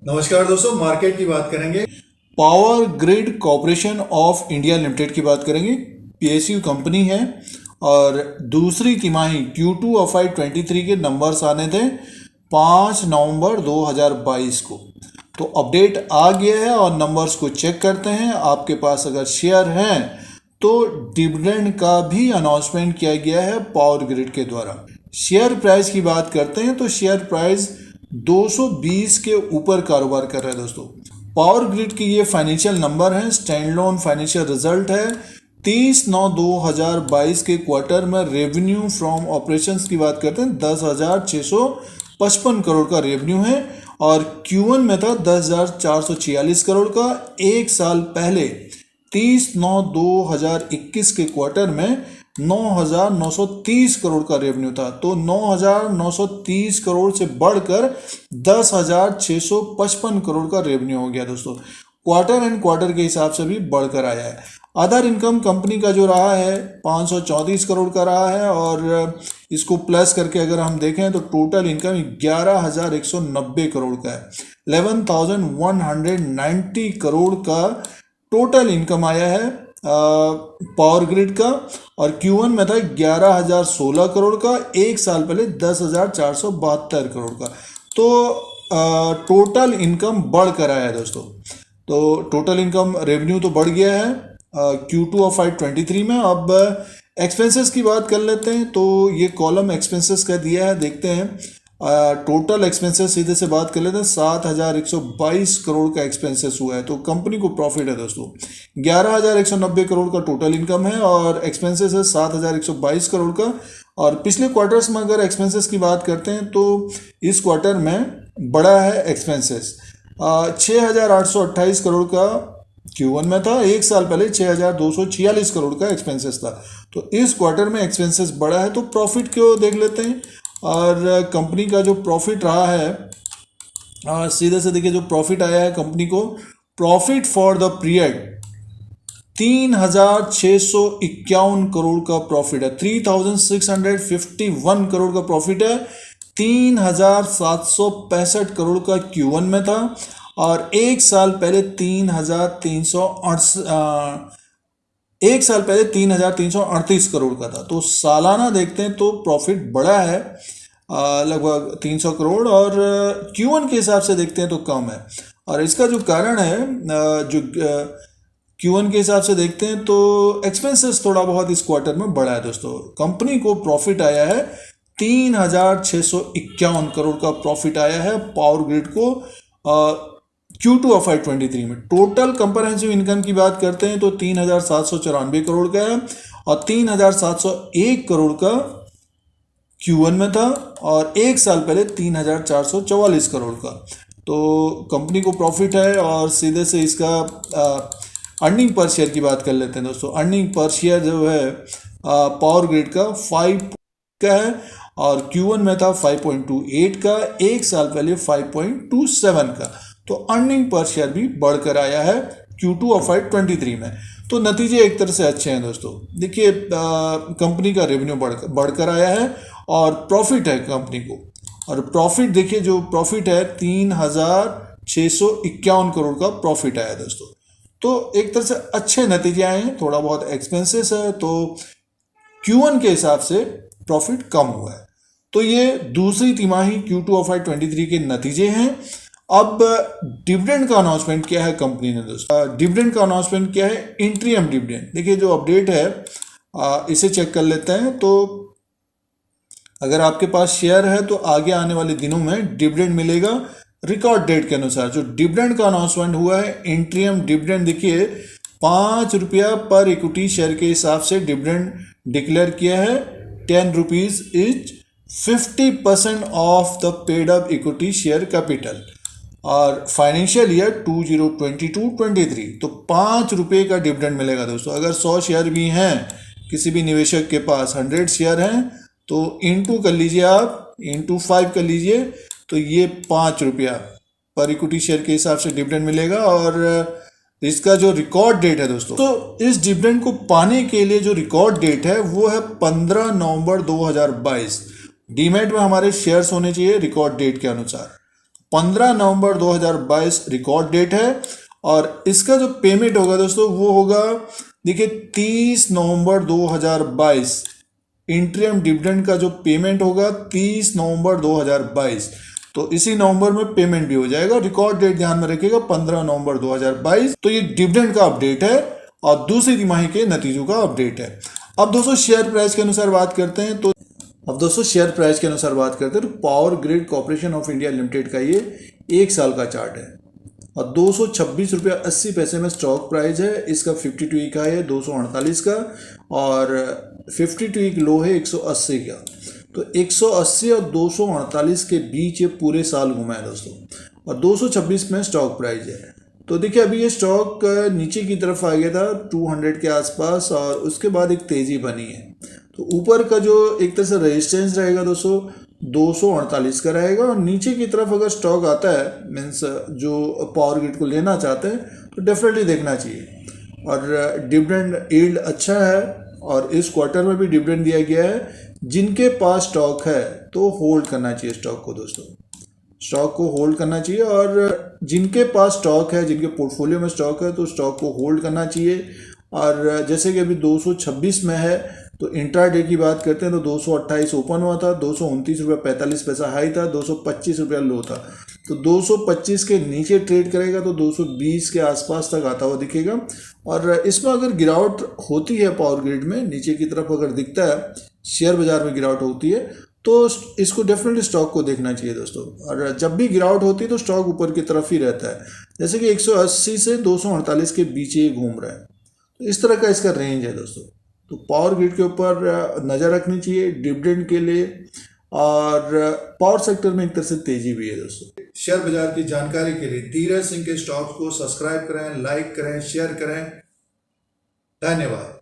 नमस्कार दोस्तों, मार्केट की बात करेंगे। Power grid corporation of India limited की बात करेंगे। पीएसयू कंपनी है और दूसरी तिमाही Q2 FY23 के नंबर्स आने थे 5 नवंबर 2022 को। तो अपडेट आ गया है और नंबर्स को चेक करते हैं। आपके पास अगर शेयर हैं तो डिविडेंड का भी अनाउंसमेंट किया गया है पावर ग्रिड के द्वारा। शेयर प्राइस की बात करते हैं तो शेयर प्राइस 220 के ऊपर कारोबार कर रहा है दोस्तों। पावर ग्रिड के ये फाइनेंशियल नंबर हैं, स्टैंड लोन फाइनेंशियल रिजल्ट है। 30/9/2022 के क्वार्टर में रेवेन्यू फ्रॉम ऑपरेशंस की बात करते हैं 10,655 करोड़ का रेवेन्यू है और Q1 में था 10,446 करोड़ का। एक साल पहले 30/9/2021 के क्वार्टर में 9,930 करोड़ का रेवेन्यू था। तो 9,930 करोड़ से बढ़कर 10,655 करोड़ का रेवेन्यू हो गया दोस्तों। क्वार्टर एंड क्वार्टर के हिसाब से भी बढ़कर आया है। अदर इनकम कंपनी का जो रहा है 534 करोड़ का रहा है और इसको प्लस करके अगर हम देखें तो टोटल इनकम 11,190 करोड़ का है। 11,190 करोड़ का टोटल इनकम आया है पावर ग्रिड का और Q1 में था 11,016 करोड़ का। एक साल पहले 10,472 करोड़ का। तो टोटल इनकम बढ़कर आया है दोस्तों। तो टोटल इनकम रेवेन्यू तो बढ़ गया है Q2 FY23 में। अब एक्सपेंसेस की बात कर लेते हैं तो ये कॉलम एक्सपेंसेस का दिया है, देखते हैं। टोटल एक्सपेंसेस सीधे से बात कर लेते हैं। 7,122 करोड़ का एक्सपेंसेस हुआ है। तो कंपनी को प्रॉफिट है दोस्तों। 11,190 करोड़ का टोटल इनकम है और एक्सपेंसेस है 7,122 करोड़ का। और पिछले क्वार्टर्स में अगर एक्सपेंसेस की बात करते हैं तो इस क्वार्टर में बड़ा है एक्सपेंसेस। 6,828 करोड़ का Q1 में था। एक साल पहले 6,246 करोड़ का एक्सपेंसेस था। तो इस क्वार्टर में एक्सपेंसेस बढ़ा है। तो प्रॉफिट को देख लेते हैं और कंपनी का जो प्रॉफिट रहा है सीधे से देखिए जो प्रॉफिट आया है कंपनी को। Profit for the period 3,651 crore का प्रॉफिट है। 3,651 करोड़ का प्रॉफिट है। 3,765 करोड़ का Q1 में था और एक साल पहले 3,338 करोड़ का था। तो सालाना देखते हैं तो प्रॉफिट बड़ा है लगभग 300 करोड़ और Q1 के हिसाब से देखते हैं तो कम है। और इसका जो कारण है जो Q1 के हिसाब से देखते हैं तो एक्सपेंसेस थोड़ा बहुत इस क्वार्टर में बढ़ा है दोस्तों। कंपनी को प्रॉफिट आया है 3,651 करोड़ का प्रॉफिट आया है पावर ग्रिड को Q2 FY23 में। टोटल कंप्रहेंसिव इनकम की बात करते हैं तो 3,794 करोड़ का है और 3,701 करोड़ का Q1 में था और एक साल पहले 3,444 करोड़ का। तो कंपनी को प्रॉफिट है और सीधे से इसका अर्निंग पर शेयर की बात कर लेते हैं दोस्तों। अर्निंग पर शेयर जो है पावर ग्रिड का 5 का है और Q1 में था 5.28 का। एक साल पहले 5.27 का। तो अर्निंग पर शेयर भी बढ़कर आया है Q2 FY23 में। तो नतीजे एक तरह से अच्छे हैं दोस्तों। देखिए कंपनी का रेवेन्यू बढ़कर आया है और प्रॉफिट है कंपनी को। और प्रॉफिट देखिए जो प्रॉफिट है 3,651 करोड़ का प्रॉफिट आया दोस्तों। तो एक तरह से अच्छे नतीजे आए हैं। थोड़ा बहुत एक्सपेंसेस है तो Q1 के हिसाब से प्रॉफिट कम हुआ है। तो ये दूसरी तिमाही Q2 FY23 के नतीजे हैं। अब डिविडेंड का अनाउंसमेंट किया है कंपनी ने दोस्तों। डिविडेंड का अनाउंसमेंट किया है इंट्रीम डिविडेंड। देखिए जो अपडेट है इसे चेक कर लेते हैं। तो अगर आपके पास शेयर है तो आगे आने वाले दिनों में डिविडेंड मिलेगा रिकॉर्ड डेट के अनुसार। जो डिविडेंड का अनाउंसमेंट हुआ है इंट्रीम डिविडेंड, देखिए 5 रुपया पर इक्विटी शेयर के हिसाब से डिविडेंड डिक्लेयर किया है। 10 rupees is 50% of the paid up equity share capital और फाइनेंशियल ईयर 2022-23। तो 5 रुपये का डिविडेंड मिलेगा दोस्तों। अगर 100 शेयर भी हैं किसी भी निवेशक के पास, 100 शेयर हैं तो इंटू कर लीजिए, आप इंटू 5 कर लीजिए तो ये 5 रुपया पर इक्विटी शेयर के हिसाब से डिविडेंड मिलेगा। और इसका जो रिकॉर्ड डेट है दोस्तों, तो इस डिविडेंड को पाने के लिए जो रिकॉर्ड डेट है वो है 15 नवंबर 2022। डीमैट में हमारे शेयर्स होने चाहिए रिकॉर्ड डेट के अनुसार। 15 नवंबर 2022 रिकॉर्ड डेट है और इसका जो पेमेंट होगा दोस्तों वो होगा, देखिए 30 नवंबर 2022 इंटरिम डिविडेंड का जो पेमेंट होगा 30 नवंबर 2022। तो इसी नवंबर में पेमेंट भी हो जाएगा। रिकॉर्ड डेट ध्यान में रखिएगा 15 नवंबर 2022। तो ये डिविडेंड का अपडेट है और दूसरी तिमाही के नतीजों का अपडेट है। अब दोस्तों शेयर प्राइस के अनुसार बात करते हैं तो power grid corporation of India limited का ये 1 साल का चार्ट है और 226 रुपया 80 पैसे में स्टॉक प्राइस है। इसका 52 वीक हाई है 248 का और 52 वीक लो है 180 का। तो 180 और 248 के बीच ये पूरे साल घुमा है दोस्तों और 226 में स्टॉक प्राइस है। तो देखिए अभी ये स्टॉक नीचे की तरफ आ गया था 200 के आसपास और उसके बाद एक तेज़ी बनी है। तो ऊपर का जो एक तरह से रेजिस्टेंस रहेगा दोस्तों 248 का रहेगा और नीचे की तरफ अगर स्टॉक आता है मीन्स जो पावर ग्रिड को लेना चाहते हैं तो डेफिनेटली देखना चाहिए। और डिविडेंड यील्ड अच्छा है और इस क्वार्टर में भी डिविडेंड दिया गया है। जिनके पास स्टॉक है तो होल्ड करना चाहिए स्टॉक को दोस्तों, स्टॉक को होल्ड करना चाहिए। और जिनके पास स्टॉक है, जिनके पोर्टफोलियो में स्टॉक है तो स्टॉक को होल्ड करना चाहिए। और जैसे कि अभी 226 में है तो इंट्राडे की बात करते हैं तो 228 ओपन हुआ था, 229 रुपया 45 पैसा हाई था, 225 रुपया लो था। तो 225 के नीचे ट्रेड करेगा तो 220 के आसपास तक आता हुआ दिखेगा। और इसमें अगर गिरावट होती है पावर ग्रिड में नीचे की तरफ अगर दिखता है, शेयर बाजार में गिरावट होती है तो इसको डेफिनेटली स्टॉक को देखना चाहिए दोस्तों। और जब भी गिरावट होती है तो स्टॉक ऊपर की तरफ ही रहता है, जैसे कि 180 से 248 के बीच ये घूम रहा है। तो इस तरह का इसका रेंज है दोस्तों। तो पावर ग्रिड के ऊपर नज़र रखनी चाहिए डिविडेंड के लिए और पावर सेक्टर में एक तरह से तेजी भी है दोस्तों। शेयर बाजार की जानकारी के लिए धीरज सिंह के स्टॉक्स को सब्सक्राइब करें, लाइक करें, शेयर करें। धन्यवाद।